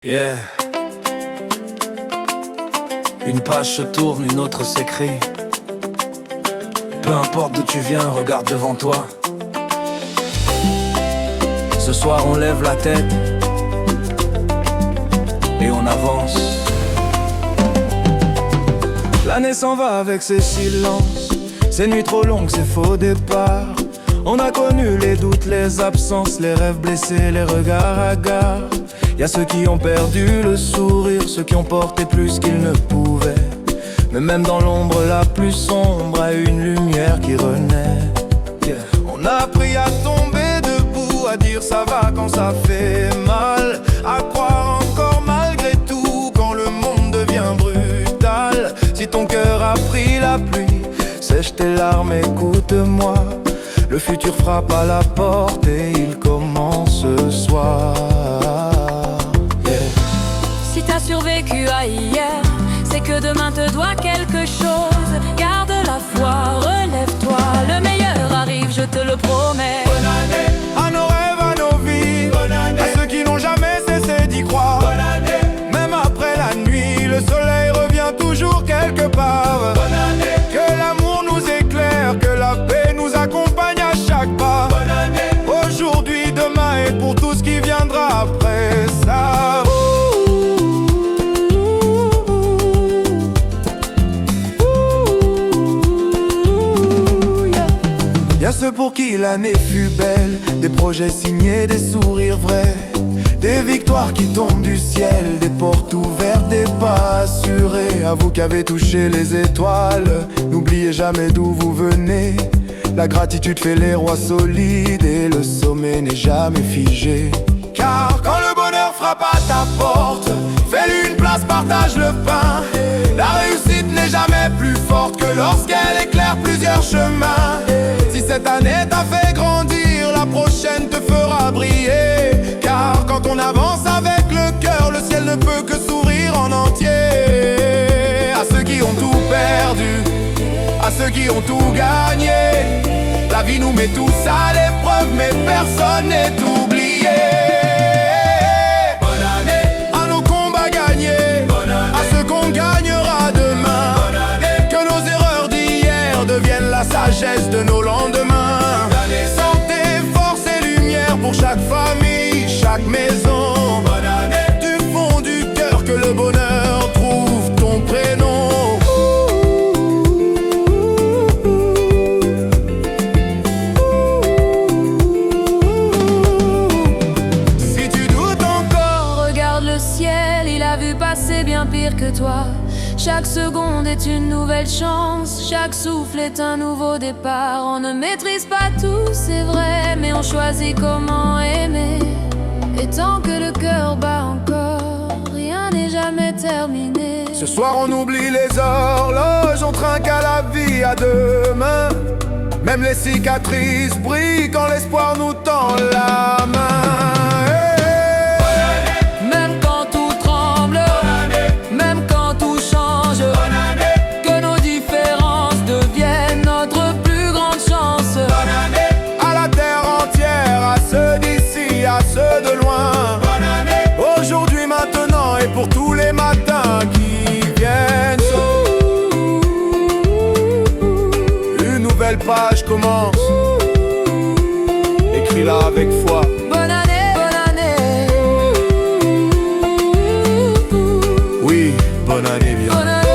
Yeah. Une page se tourne, une autre s'écrit. Peu importe d'où tu viens, regarde devant toi. Ce soir on lève la tête et on avance. L'année s'en va avec ses silences, ses nuits trop longues, ses faux départs. On a connu les doutes, les absences, les rêves blessés, les regards hagards. Y'a ceux qui ont perdu le sourire, ceux qui ont porté plus qu'ils ne pouvaient. Mais même dans l'ombre la plus sombre, a une lumière qui renaît. On a appris à tomber debout, à dire ça va quand ça fait mal, à croire encore malgré tout quand le monde devient brutal. Si ton cœur a pris la pluie, sèche tes larmes, écoute-moi. Le futur frappe à la porte et il commence ce soir. Si t'as survécu à hier, c'est que demain te doit quelque chose. Garde la foi, relève-toi, le meilleur arrive, je te le promets. Bonne année à nos rêves, à nos vies. Bonne année à ceux qui n'ont jamais cessé d'y croire. Bonne année. Même après la nuit, le soleil revient toujours quelque part. Bonne année. Que l'amour nous éclaire, que la paix nous accompagne à chaque pas. Bonne année. Aujourd'hui, demain et pour tout ce qui viendra après ça. Y'a ceux pour qui l'année fut belle, des projets signés, des sourires vrais, des victoires qui tombent du ciel, des portes ouvertes, des pas assurés. À vous qui avez touché les étoiles, n'oubliez jamais d'où vous venez. La gratitude fait les rois solides et le sommet n'est jamais figé. Car quand le bonheur frappe à ta porte, fais-lui une place, partage le pain. La réussite n'est jamais plus forte que lorsqu'elle éclaire plusieurs chemins. Si cette année t'a fait grandir, la prochaine te fera briller. Car quand on avance avec le cœur, le ciel ne peut que s'ouvrir en entier. À ceux qui ont tout perdu, à ceux qui ont tout gagné, la vie nous met tous à l'épreuve, mais personne n'est oublié. Bonne année à nos combats gagnés, bonne année à ceux qu'on gagnera demain. Bonne année. Que nos erreurs d'hier deviennent la sagesse de nos lendemains. Santé, force et lumière pour chaque famille, chaque maison. Bonne année. Du fond du cœur que le bonheur trouve ton prénom. Si tu doutes encore, Regarde le ciel, il a vu passer bien pire que toi. Chaque seconde est une nouvelle chance, chaque souffle est un nouveau départ. On ne maîtrise pas tout, c'est vrai, mais on choisit comment aimer. Et tant que le cœur bat encore, rien n'est jamais terminé. ce soir on oublie les horloges, on trinque à la vie, à demain. Même les cicatrices brillent quand l'espoir nous tend la main. Même quand tout tremble, même quand tout change, que nos différences deviennent notre plus grande chance. À la terre entière, à ceux d'ici, à ceux de loin. Aujourd'hui, maintenant et pour tous les matins qui viennent. Une nouvelle page commence. Écris-la avec foi. Bonne année, bonne année. Oui, bonne année, bien. Bonne année.